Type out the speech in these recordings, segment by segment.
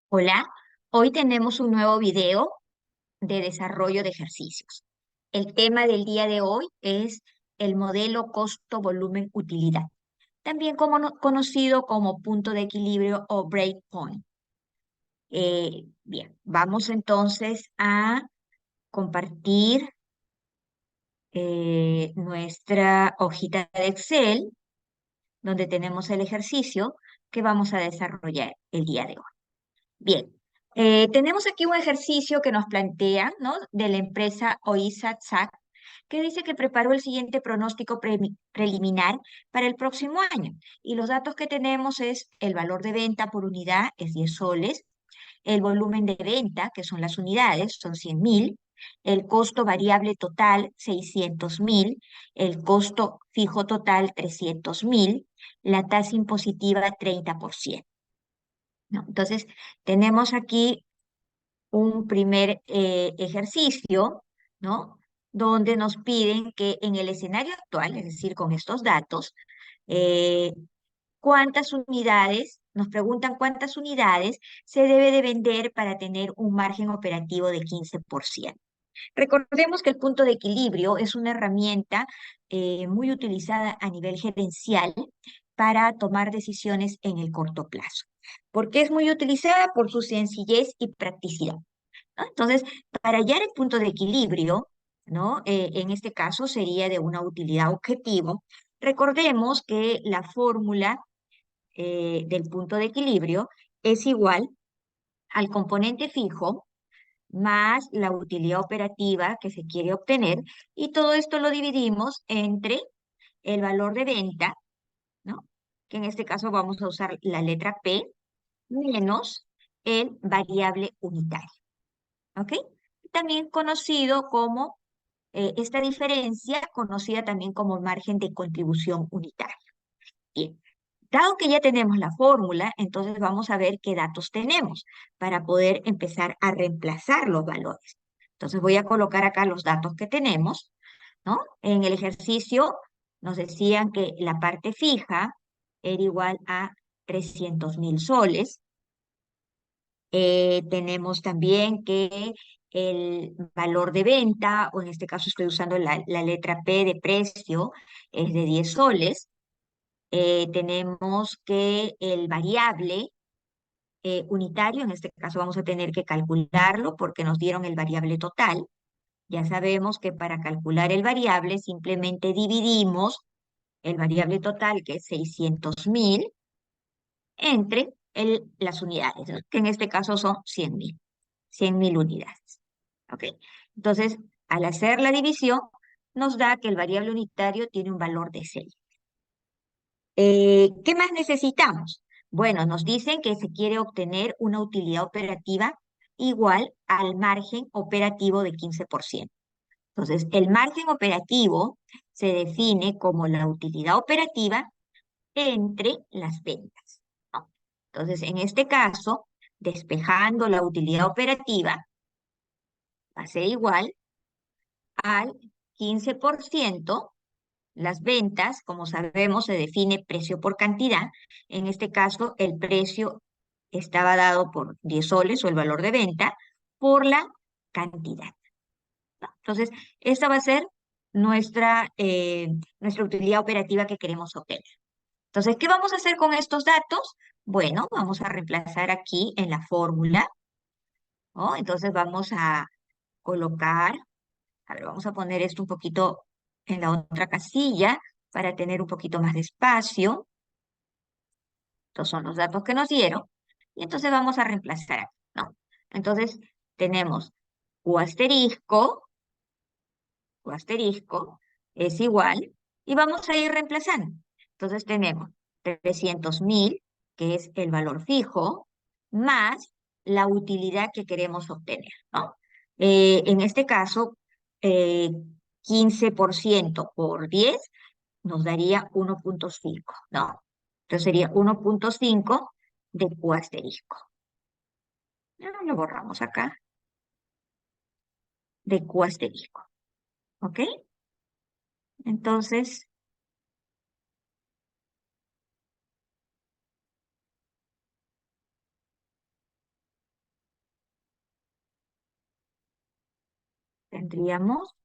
Hola, hoy tenemos un nuevo video de desarrollo de ejercicios. El tema del día de hoy es el modelo costo-volumen-utilidad, también conocido como punto de equilibrio o breakpoint. Bien, vamos entonces a compartir nuestra hojita de Excel, donde tenemos el ejercicio que vamos a desarrollar el día de hoy. Bien, tenemos aquí un ejercicio que nos plantea, ¿no? De la empresa OISA SAC, que dice que preparó el siguiente pronóstico preliminar para el próximo año. Y los datos que tenemos es el valor de venta por unidad, es 10 soles, el volumen de venta, que son las unidades, son 100.000, el costo variable total, 600.000, el costo fijo total, 300.000, la tasa impositiva, 30%. ¿No? Entonces, tenemos aquí un primer ejercicio, ¿no? Donde nos piden que en el escenario actual, es decir, con estos datos, eh, cuántas unidades, nos preguntan cuántas unidades se debe de vender para tener un margen operativo de 15%. Recordemos que el punto de equilibrio es una herramienta muy utilizada a nivel gerencial para tomar decisiones en el corto plazo. ¿Por qué es muy utilizada? Por su sencillez y practicidad, ¿no? Entonces, para hallar el punto de equilibrio, ¿no? En este caso sería de una utilidad objetivo. Recordemos que la fórmula del punto de equilibrio es igual al componente fijo más la utilidad operativa que se quiere obtener, y todo esto lo dividimos entre el valor de venta, ¿no? Que en este caso vamos a usar la letra P, menos el variable unitario, ¿ok? También conocido como, esta diferencia, conocida también como margen de contribución unitaria. Bien, dado que ya tenemos la fórmula, entonces vamos a ver qué datos tenemos para poder empezar a reemplazar los valores. Entonces voy a colocar acá los datos que tenemos, ¿no? En el ejercicio nos decían que la parte fija era igual a 300.000 soles. Tenemos también que el valor de venta, o en este caso estoy usando la letra P de precio, es de 10 soles. Tenemos que el variable unitario, en este caso vamos a tener que calcularlo porque nos dieron el variable total. Ya sabemos que para calcular el variable simplemente dividimos el variable total, que es 600.000, entre las unidades, ¿no? Que en este caso son 100.000 unidades. ¿Ok? Entonces, al hacer la división, nos da que el variable unitario tiene un valor de 6. ¿Qué más necesitamos? Bueno, nos dicen que se quiere obtener una utilidad operativa igual al margen operativo de 15%. Entonces, el margen operativo se define como la utilidad operativa entre las ventas, ¿no? Entonces, en este caso, despejando la utilidad operativa, va a ser igual al 15%. Las ventas, como sabemos, se define precio por cantidad. En este caso, el precio estaba dado por 10 soles, o el valor de venta, por la cantidad, ¿no? Entonces, esta va a ser nuestra utilidad operativa que queremos obtener. Entonces, ¿qué vamos a hacer con estos datos? Bueno, vamos a reemplazar aquí en la fórmula, ¿no? Entonces vamos a colocar, a ver, vamos a poner esto un poquito en la otra casilla para tener un poquito más de espacio. Estos son los datos que nos dieron. Y entonces vamos a reemplazar aquí, ¿no? Entonces tenemos Q asterisco, Q asterisco es igual, y vamos a ir reemplazando. Entonces tenemos 300.000, que es el valor fijo, más la utilidad que queremos obtener, ¿no? En este caso, eh, 15% por 10 nos daría 1,5, ¿no? Entonces sería 1,5 de Q asterisco. Lo borramos acá, de Q asterisco, ¿ok? Entonces, tendríamos,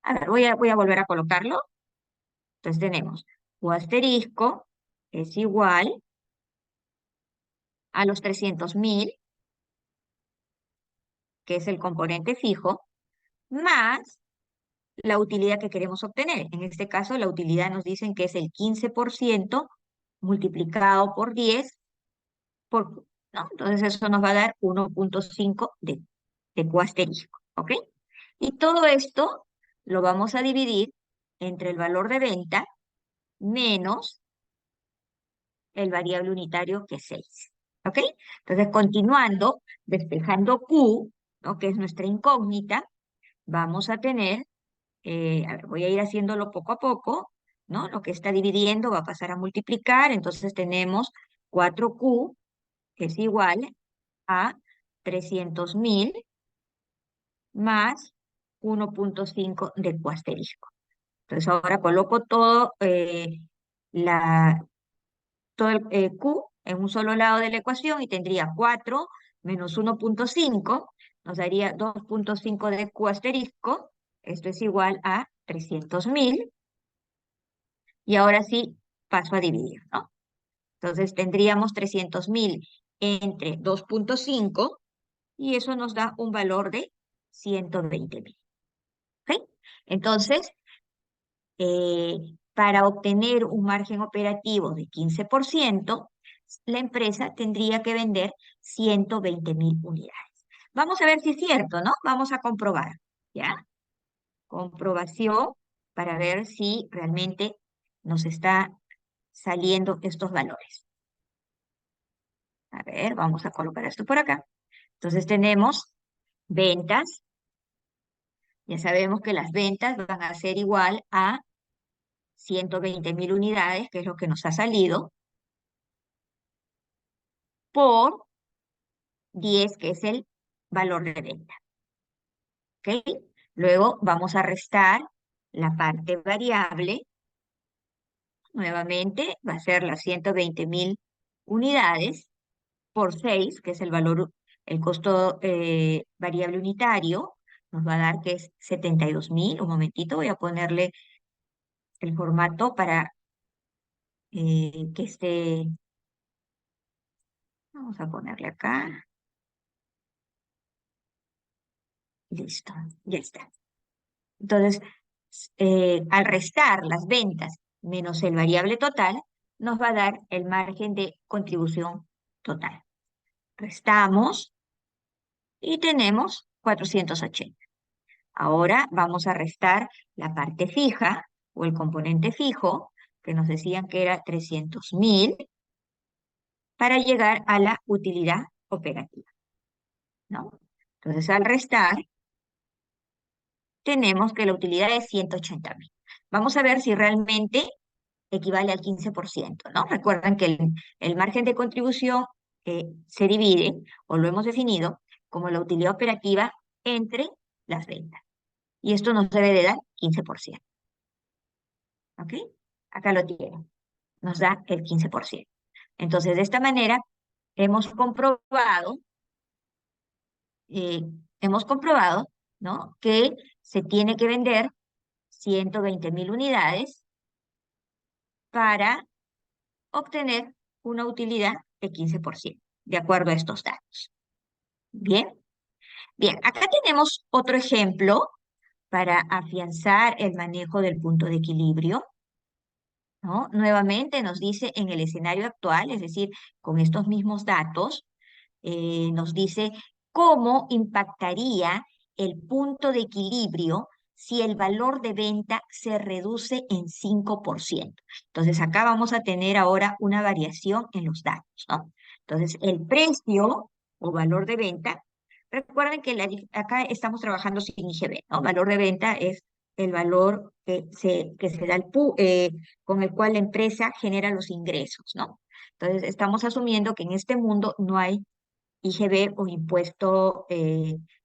a ver, voy a volver a colocarlo. Entonces tenemos Q asterisco es igual a los 300.000, que es el componente fijo, más la utilidad que queremos obtener. En este caso, la utilidad nos dicen que es el 15% multiplicado por 10 por Q, ¿no? Entonces eso nos va a dar 1.5 de Q asterisco, ¿ok? Y todo esto lo vamos a dividir entre el valor de venta menos el variable unitario, que es 6, ¿ok? Entonces, continuando, despejando Q, ¿no? Que es nuestra incógnita, vamos a tener, a ver, voy a ir haciéndolo poco a poco, ¿no? Lo que está dividiendo va a pasar a multiplicar, entonces tenemos 4Q, que es igual a 300.000 más 1.5 de Q asterisco. Entonces ahora coloco la, todo el Q en un solo lado de la ecuación y tendría 4 menos 1.5, nos daría 2.5 de Q asterisco, esto es igual a 300.000, y ahora sí paso a dividir, ¿no? Entonces tendríamos 300.000 entre 2.5 y eso nos da un valor de 120.000, ¿ok? Entonces, para obtener un margen operativo de 15%, la empresa tendría que vender 120.000 unidades. Vamos a ver si es cierto, ¿no? Vamos a comprobar, ¿ya? Comprobación para ver si realmente nos está saliendo estos valores. A ver, vamos a colocar esto por acá. Entonces tenemos ventas. Ya sabemos que las ventas van a ser igual a 120.000 unidades, que es lo que nos ha salido, por 10, que es el valor de venta. ¿Ok? Luego vamos a restar la parte variable. Nuevamente va a ser las 120.000 unidades por 6, que es el valor, el costo variable unitario. Nos va a dar que es 72.000. Un momentito, voy a ponerle el formato para que esté. Vamos a ponerle acá. Listo, ya está. Entonces, al restar las ventas menos el variable total, nos va a dar el margen de contribución total. Restamos y tenemos 480. Ahora vamos a restar la parte fija o el componente fijo, que nos decían que era 300.000, para llegar a la utilidad operativa, ¿no? Entonces, al restar, tenemos que la utilidad es 180.000. Vamos a ver si realmente equivale al 15%, ¿no? Recuerden que el margen de contribución se divide, o lo hemos definido, como la utilidad operativa entre las ventas. Y esto nos debe de dar 15%, ¿ok? Acá lo tienen, nos da el 15%. Entonces, de esta manera, hemos comprobado, eh, hemos comprobado, ¿no? Que se tiene que vender 120.000 unidades para obtener una utilidad de 15%, de acuerdo a estos datos. Bien, bien, acá tenemos otro ejemplo para afianzar el manejo del punto de equilibrio, ¿no? Nuevamente nos dice en el escenario actual, es decir, con estos mismos datos, nos dice cómo impactaría el punto de equilibrio si el valor de venta se reduce en 5%. Entonces acá vamos a tener ahora una variación en los datos, ¿no? Entonces el precio o valor de venta, recuerden que acá estamos trabajando sin IGB, ¿no? Valor de venta es el valor que se da con el cual la empresa genera los ingresos, ¿no? Entonces estamos asumiendo que en este mundo no hay IGB o impuesto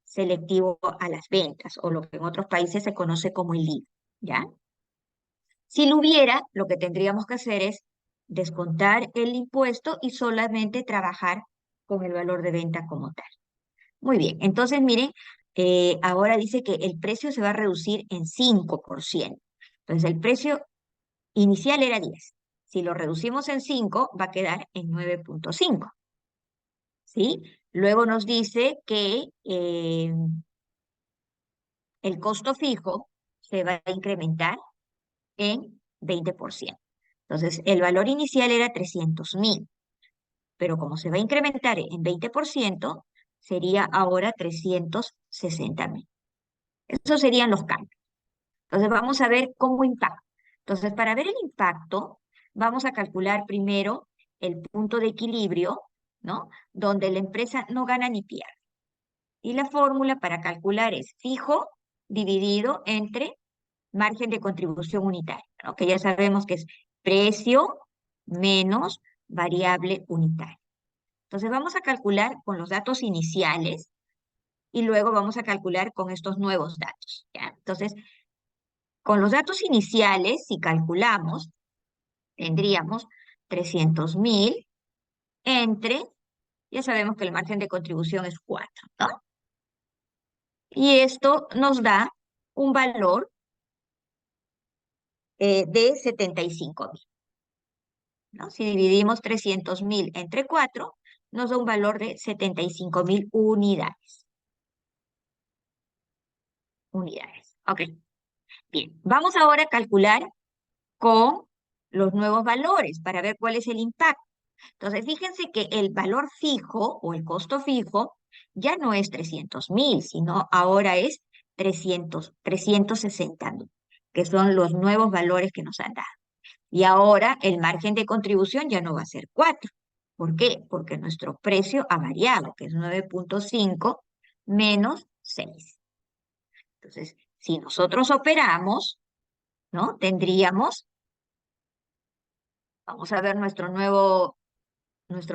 selectivo a las ventas, o lo que en otros países se conoce como el IVA, ¿ya? Si lo hubiera, lo que tendríamos que hacer es descontar el impuesto y solamente trabajar con el valor de venta como tal. Muy bien, entonces miren, ahora dice que el precio se va a reducir en 5%. Entonces el precio inicial era 10. Si lo reducimos en 5, va a quedar en 9,5. ¿Sí? Luego nos dice que el costo fijo se va a incrementar en 20%. Entonces, el valor inicial era 300.000, pero como se va a incrementar en 20%, sería ahora 360.000. Esos serían los cambios. Entonces, vamos a ver cómo impacta. Entonces, para ver el impacto, vamos a calcular primero el punto de equilibrio, ¿no? Donde la empresa no gana ni pierde. Y la fórmula para calcular es fijo dividido entre margen de contribución unitaria, ¿no? Que ya sabemos que es precio menos variable unitaria. Entonces vamos a calcular con los datos iniciales y luego vamos a calcular con estos nuevos datos, ¿ya? Entonces, con los datos iniciales, si calculamos, tendríamos 300.000 entre, ya sabemos que el margen de contribución es 4, ¿no? Y esto nos da un valor de 75.000, ¿no? Si dividimos 300.000 entre 4, nos da un valor de 75.000 unidades. Unidades. Ok. Bien. Vamos ahora a calcular con los nuevos valores para ver cuál es el impacto. Entonces, fíjense que el valor fijo o el costo fijo ya no es 300.000, sino ahora es 360.000, que son los nuevos valores que nos han dado. Y ahora el margen de contribución ya no va a ser 4. ¿Por qué? Porque nuestro precio ha variado, que es 9,5 menos 6. Entonces, si nosotros operamos, ¿no? Tendríamos, vamos a ver nuestro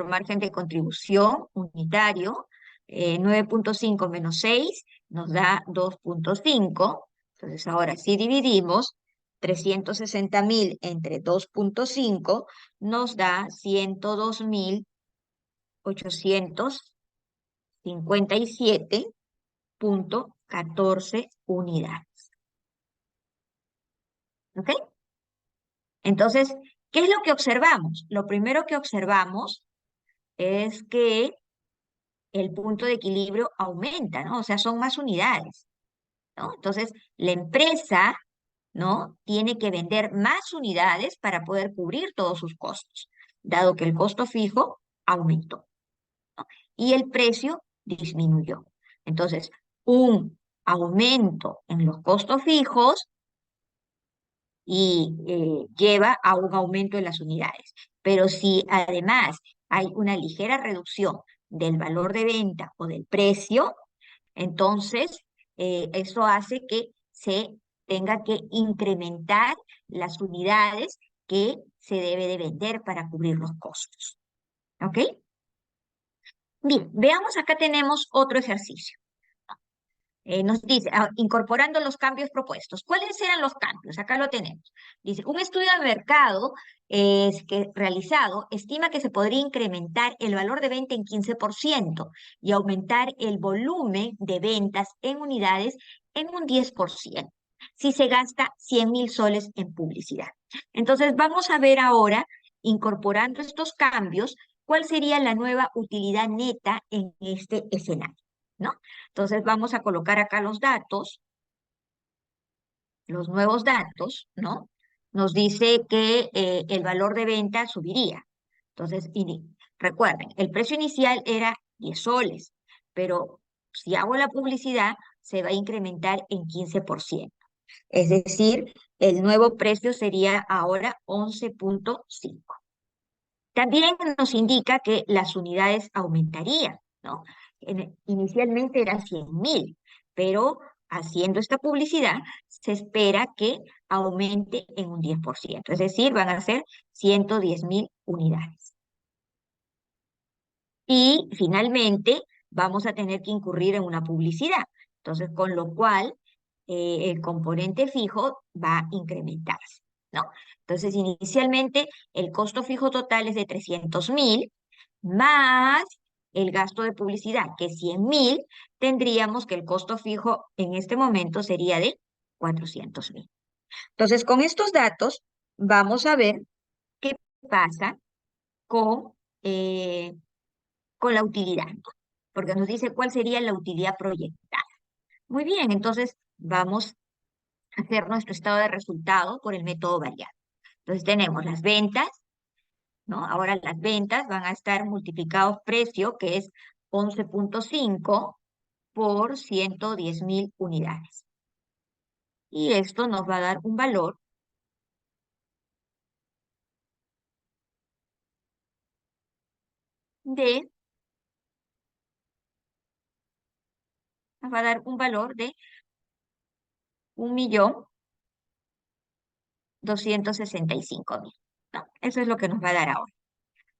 margen de contribución unitario, 9,5 menos 6 nos da 2,5. Entonces, ahora si dividimos 360.000 entre 2,5, nos da 102.857,14 unidades. ¿Ok? Entonces, ¿qué es lo que observamos? Lo primero que observamos es que el punto de equilibrio aumenta, ¿no? O sea, son más unidades, ¿no? Entonces, la empresa, ¿no? Tiene que vender más unidades para poder cubrir todos sus costos, dado que el costo fijo aumentó, ¿no? Y el precio disminuyó. Entonces, un aumento en los costos fijos y lleva a un aumento en las unidades. Pero si además hay una ligera reducción del valor de venta o del precio, entonces eso hace que se tenga que incrementar las unidades que se debe de vender para cubrir los costos. ¿Ok? Bien, veamos acá tenemos otro ejercicio. Nos dice, incorporando los cambios propuestos. ¿Cuáles eran los cambios? Acá lo tenemos. Dice, un estudio de mercado realizado estima que se podría incrementar el valor de venta en 15% y aumentar el volumen de ventas en unidades en un 10% si se gasta 100.000 soles en publicidad. Entonces, vamos a ver ahora, incorporando estos cambios, cuál sería la nueva utilidad neta en este escenario, ¿no? Entonces vamos a colocar acá los datos, los nuevos datos, ¿no? Nos dice que el valor de venta subiría. Entonces, recuerden, el precio inicial era 10 soles, pero si hago la publicidad, se va a incrementar en 15%. Es decir, el nuevo precio sería ahora 11,5. También nos indica que las unidades aumentarían, ¿no? Inicialmente eran 100.000, pero haciendo esta publicidad se espera que aumente en un 10%, es decir, van a ser 110.000 unidades. Y finalmente vamos a tener que incurrir en una publicidad, entonces con lo cual el componente fijo va a incrementarse, ¿no? Entonces inicialmente el costo fijo total es de 300.000 más el gasto de publicidad, que es 100.000, tendríamos que el costo fijo en este momento sería de 400.000. Entonces, con estos datos, vamos a ver qué pasa con, eh, con la utilidad, ¿no? Porque nos dice cuál sería la utilidad proyectada. Muy bien, entonces vamos a hacer nuestro estado de resultado por el método variable. Entonces tenemos las ventas, ¿no? Ahora las ventas van a estar multiplicados precio, que es 11.5 por 110.000 unidades. Y esto nos va a dar un valor de, nos va a dar un valor de 1.265.000. ¿No? Eso es lo que nos va a dar ahora.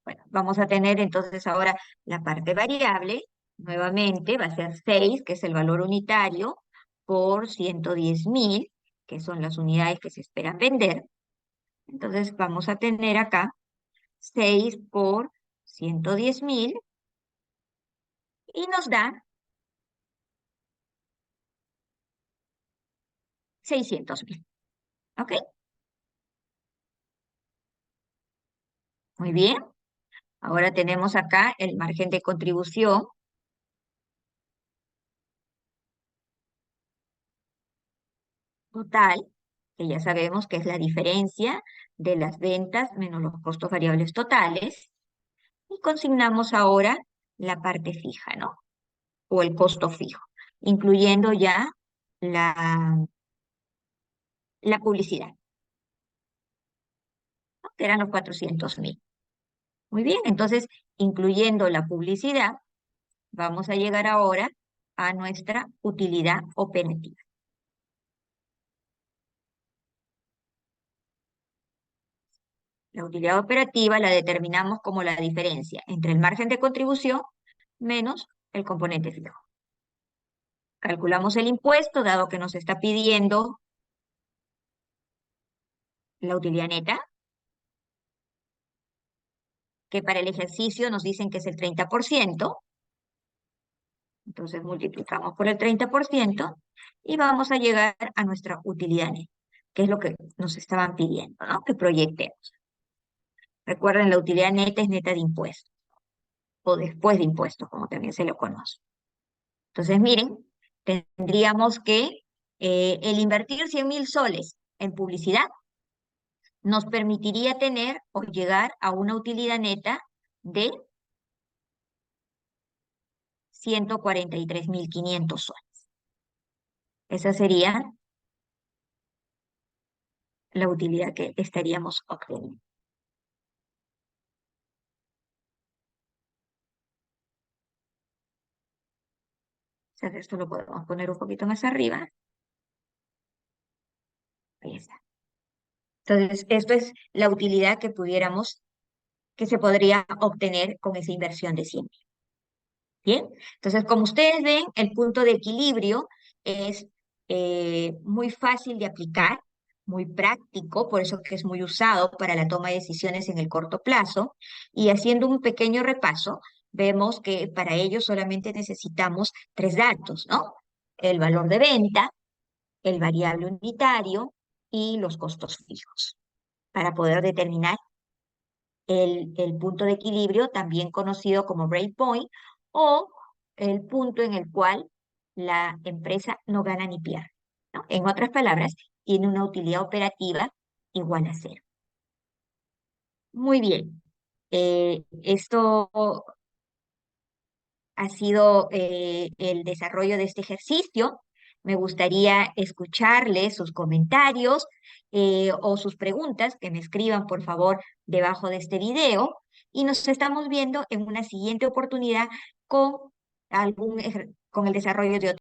Bueno, vamos a tener entonces ahora la parte variable. Nuevamente va a ser 6, que es el valor unitario, por 110.000, que son las unidades que se esperan vender. Entonces vamos a tener acá 6 por 110.000 y nos da 600.000. ¿Ok? Muy bien. Ahora tenemos acá el margen de contribución total, que ya sabemos que es la diferencia de las ventas menos los costos variables totales. Y consignamos ahora la parte fija, ¿no? O el costo fijo, incluyendo ya la publicidad, ¿no? Que eran los 400.000. Muy bien, entonces, incluyendo la publicidad, vamos a llegar ahora a nuestra utilidad operativa. La utilidad operativa la determinamos como la diferencia entre el margen de contribución menos el componente fijo. Calculamos el impuesto, dado que nos está pidiendo la utilidad neta, que para el ejercicio nos dicen que es el 30%. Entonces multiplicamos por el 30% y vamos a llegar a nuestra utilidad neta, que es lo que nos estaban pidiendo, ¿no? Que proyectemos. Recuerden, la utilidad neta es neta de impuestos, o después de impuestos, como también se lo conoce. Entonces, miren, tendríamos que el invertir 100.000 soles en publicidad nos permitiría tener o llegar a una utilidad neta de 143.500 soles. Esa sería la utilidad que estaríamos obteniendo. O sea, esto lo podemos poner un poquito más arriba. Ahí está. Entonces, esto es la utilidad que se podría obtener con esa inversión de 100. Bien, entonces como ustedes ven, el punto de equilibrio es muy fácil de aplicar, muy práctico, por eso que es muy usado para la toma de decisiones en el corto plazo. Y haciendo un pequeño repaso, vemos que para ello solamente necesitamos tres datos, ¿no? El valor de venta, el variable unitario y los costos fijos, para poder determinar el punto de equilibrio, también conocido como breakpoint, o el punto en el cual la empresa no gana ni pierde, ¿no? En otras palabras, tiene una utilidad operativa igual a cero. Muy bien. Esto ha sido el desarrollo de este ejercicio. Me gustaría escucharles sus comentarios o sus preguntas, que me escriban por favor debajo de este video y nos estamos viendo en una siguiente oportunidad con con el desarrollo de otro.